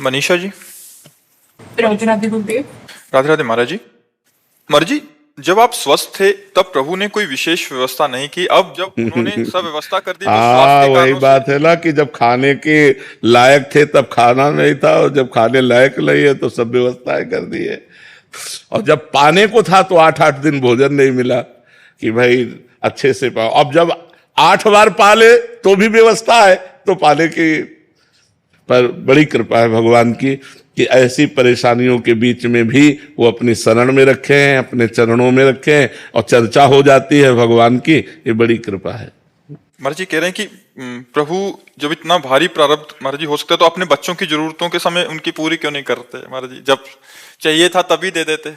मनीषा जी। राधे राधे गुरुदेव। राधे राधे महाराज जी। महाराज जी, जब आप स्वस्थ थे तब प्रभु ने कोई विशेष व्यवस्था नहीं की, अब जब उन्होंने सब व्यवस्था कर दी तो स्वास्थ्य हाँ, के वही कारणों बात है ना कि जब खाने के लायक थे तब खाना नहीं था, और जब खाने लायक नहीं है तो सब व्यवस्थाएं कर दी है। और जब पाने को था तो 8-8 दिन भोजन नहीं मिला कि भाई अच्छे से पाओ। अब जब 8 बार पाले तो भी व्यवस्था है, तो पाने की पर बड़ी कृपा है भगवान की कि ऐसी परेशानियों के बीच में भी वो अपनी शरण में रखे हैं, अपने चरणों में रखे हैं, और चर्चा हो जाती है भगवान की। ये बड़ी कृपा है। महाराज जी कह रहे हैं कि प्रभु जब इतना भारी प्रारब्ध महाराज जी हो सकता है तो अपने बच्चों की जरूरतों के समय उनकी पूरी क्यों नहीं करते महाराज जी? जब चाहिए था तभी दे देते।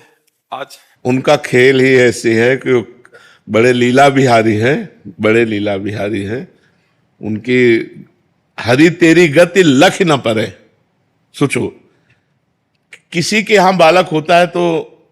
आज उनका खेल ही ऐसी है कि वो बड़े लीला बिहारी है, बड़े लीला बिहारी है। उनकी हरि तेरी गति लख न परे। सोचो, किसी के यहां बालक होता है तो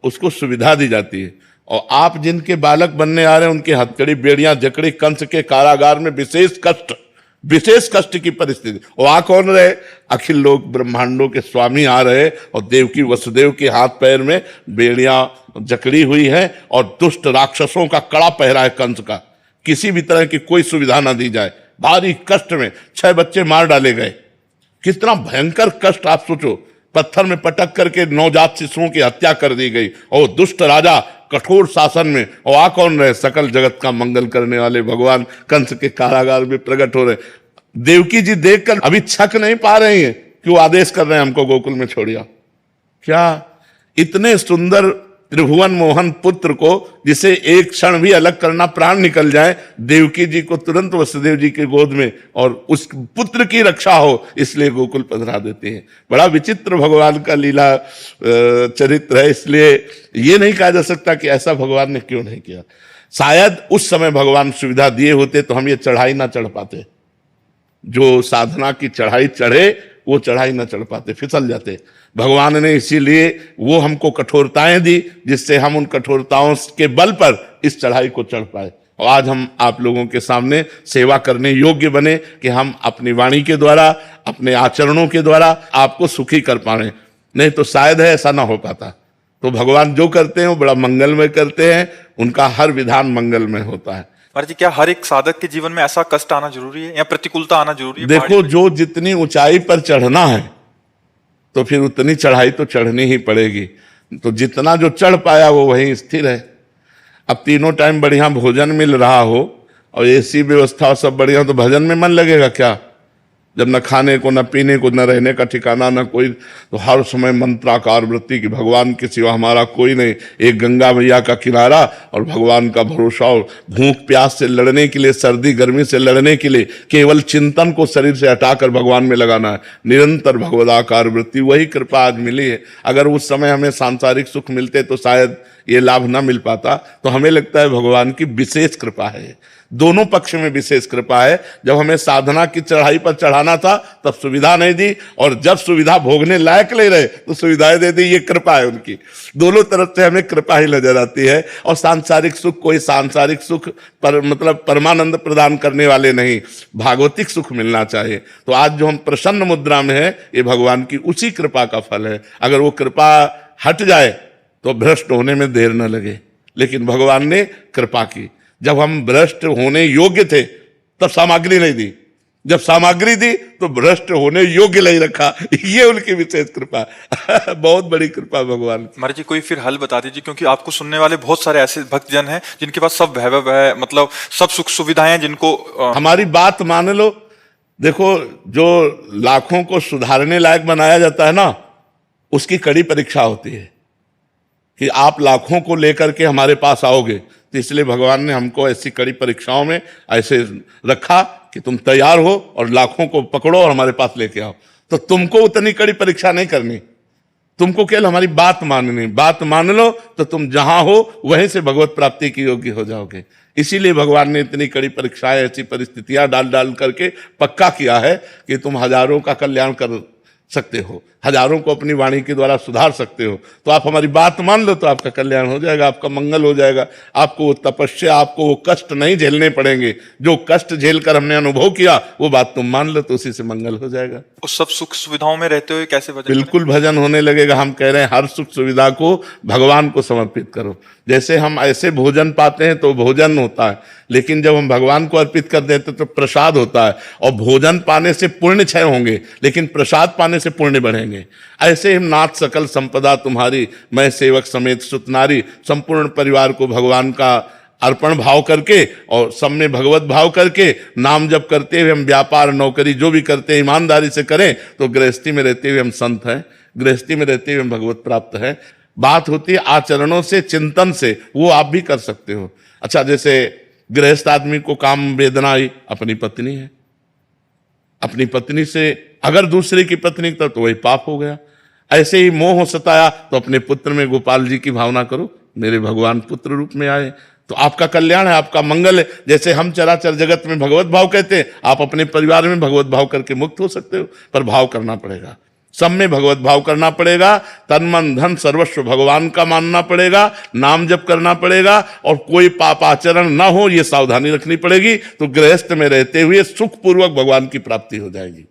उसको सुविधा दी जाती है, और आप जिनके बालक बनने आ रहे हैं उनकी हथकड़ी, बेड़ियां, जकड़ी, कंस के कारागार में विशेष कष्ट की परिस्थिति। और आ कौन रहे? अखिल लोक ब्रह्मांडों के स्वामी आ रहे, और देवकी वसुदेव के हाथ पैर में बेड़ियां जकड़ी हुई है, और दुष्ट राक्षसों का कड़ा पहरा है कंस का। किसी भी तरह की कोई सुविधा ना दी जाए। भारी कष्ट में 6 बच्चे मार डाले गए। कितना भयंकर कष्ट आप सोचो। पत्थर में पटक करके नवजात शिशुओं की हत्या कर दी गई, और दुष्ट राजा कठोर शासन में। और आ कौन रहे? सकल जगत का मंगल करने वाले भगवान कंस के कारागार में प्रकट हो रहे। देवकी जी देखकर अभी छक नहीं पा रही हैं कि वो आदेश कर रहे हैं हमको गोकुल में छोड़िया। क्या इतने सुंदर त्रिभुवन मोहन पुत्र को, जिसे एक क्षण भी अलग करना प्राण निकल जाए, देवकी जी को तुरंत वसुदेव जी के गोद में, और उस पुत्र की रक्षा हो इसलिए गोकुल पधरा देते हैं। बड़ा विचित्र भगवान का लीला चरित्र है। इसलिए ये नहीं कहा जा सकता कि ऐसा भगवान ने क्यों नहीं किया। शायद उस समय भगवान सुविधा दिए होते तो हम ये चढ़ाई ना चढ़ पाते। जो साधना की चढ़ाई चढ़े वो चढ़ाई ना चढ़ पाते, फिसल जाते। भगवान ने इसीलिए वो हमको कठोरताएं दी, जिससे हम उन कठोरताओं के बल पर इस चढ़ाई को चढ़ पाए, और आज हम आप लोगों के सामने सेवा करने योग्य बने कि हम अपनी वाणी के द्वारा, अपने आचरणों के द्वारा आपको सुखी कर पाए। नहीं तो शायद है ऐसा ना हो पाता। तो भगवान जो करते हैं वो बड़ा मंगलमय करते हैं, उनका हर विधान मंगलमय होता है। महाराज जी, क्या हर एक साधक के जीवन में ऐसा कष्ट आना जरूरी है या प्रतिकूलता आना जरूरी है? देखो, जो जितनी ऊंचाई पर चढ़ना है तो फिर उतनी चढ़ाई तो चढ़नी ही पड़ेगी। तो जितना जो चढ़ पाया वो वहीं स्थिर है। अब तीनों टाइम बढ़िया भोजन मिल रहा हो और ऐसी व्यवस्था सब बढ़िया, तो भजन में मन लगेगा क्या? जब न खाने को, न पीने को, न रहने का ठिकाना, न कोई, तो हर समय मंत्राकार वृत्ति की भगवान के सिवा हमारा कोई नहीं। एक गंगा मैया का किनारा और भगवान का भरोसा, और भूख प्यास से लड़ने के लिए, सर्दी गर्मी से लड़ने के लिए केवल चिंतन को शरीर से हटाकर भगवान में लगाना है। निरंतर भगवदाकार वृत्ति, वही कृपा आज मिली है। अगर उस समय हमें सांसारिक सुख मिलते तो शायद ये लाभ ना मिल पाता। तो हमें लगता है भगवान की विशेष कृपा है। दोनों पक्ष में विशेष कृपा है। जब हमें साधना की चढ़ाई पर चढ़ाना था तब सुविधा नहीं दी, और जब सुविधा भोगने लायक ले रहे तो सुविधाएं दे दी। ये कृपा है उनकी। दोनों तरफ से हमें कृपा ही नजर आती है। और सांसारिक सुख कोई सांसारिक सुख पर मतलब परमानंद प्रदान करने वाले नहीं, भागवतिक सुख मिलना चाहिए। तो आज जो हम प्रसन्न मुद्रा में है, ये भगवान की उसी कृपा का फल है। अगर वो कृपा हट जाए तो भ्रष्ट होने में देर न लगे। लेकिन भगवान ने कृपा की। जब हम भ्रष्ट होने योग्य थे तब सामग्री नहीं दी, जब सामग्री दी तो भ्रष्ट होने योग्य नहीं रखा। ये उनकी विशेष कृपा बहुत बड़ी कृपा भगवान की। महाराज जी, कोई फिर हल बता दीजिए, क्योंकि आपको सुनने वाले बहुत सारे ऐसे भक्तजन हैं जिनके पास सब वैभव है, मतलब सब सुख सुविधाएं हैं, जिनको हमारी बात मान लो। देखो, जो लाखों को सुधारने लायक बनाया जाता है ना, उसकी कड़ी परीक्षा होती है कि आप लाखों को लेकर के हमारे पास आओगे। तो इसलिए भगवान ने हमको ऐसी कड़ी परीक्षाओं में ऐसे रखा कि तुम तैयार हो और लाखों को पकड़ो और हमारे पास लेके आओ। तो तुमको उतनी कड़ी परीक्षा नहीं करनी, तुमको केवल हमारी बात माननी। बात मान लो तो तुम जहां हो वहीं से भगवत प्राप्ति की योग्य हो जाओगे। इसीलिए भगवान ने इतनी कड़ी परीक्षाएं, ऐसी परिस्थितियां डाल डाल करके पक्का किया है कि तुम हजारों का कल्याण कर सकते हो, हजारों को अपनी वाणी के द्वारा सुधार सकते हो। तो आप हमारी बात मान लो तो आपका कल्याण हो जाएगा, आपका मंगल हो जाएगा। आपको वो तपस्या, आपको वो कष्ट नहीं झेलने पड़ेंगे। जो कष्ट झेलकर हमने अनुभव किया वो बात तुम मान लो तो उसी से मंगल हो जाएगा। उस सब सुख सुविधाओं में रहते हुए कैसे भजन करें? बिल्कुल भजन होने लगेगा। हम कह रहे हैं हर सुख सुविधा को भगवान को समर्पित करो। जैसे हम ऐसे भोजन पाते हैं तो भोजन होता है, लेकिन जब हम भगवान को अर्पित कर देते तो प्रसाद होता है। और भोजन पाने से पुण्य क्षय होंगे, लेकिन प्रसाद पाने से पुण्य बढ़ेंगे। ऐसे ही नाथ सकल संपदा तुम्हारी, मैं सेवक समेत सुत नारी, संपूर्ण परिवार को भगवान का अर्पण भाव करके और सब में भगवत भाव करके नाम जप करते हुए हम व्यापार नौकरी जो भी करते हैं ईमानदारी से करें तो गृहस्थी में रहते हुए हम संत हैं, गृहस्थी में रहते हुए हम भगवत प्राप्त हैं। बात होती है आचरणों से, चिंतन से, वो आप भी कर सकते हो। अच्छा, जैसे गृहस्थ आदमी को काम वेदना आई, अपनी पत्नी है, अपनी पत्नी से अगर दूसरे की पत्नी तो वही पाप हो गया। ऐसे ही मोह सताया तो अपने पुत्र में गोपाल जी की भावना करो, मेरे भगवान पुत्र रूप में आए, तो आपका कल्याण है, आपका मंगल है। जैसे हम चराचर जगत में भगवत भाव कहते हैं, आप अपने परिवार में भगवत भाव करके मुक्त हो सकते हो। पर भाव करना पड़ेगा, सब में भगवत भाव करना पड़ेगा, तन मन धन सर्वस्व भगवान का मानना पड़ेगा, नाम जप करना पड़ेगा और कोई पाप आचरण ना हो ये सावधानी रखनी पड़ेगी। तो गृहस्थ में रहते हुए सुखपूर्वक भगवान की प्राप्ति हो जाएगी।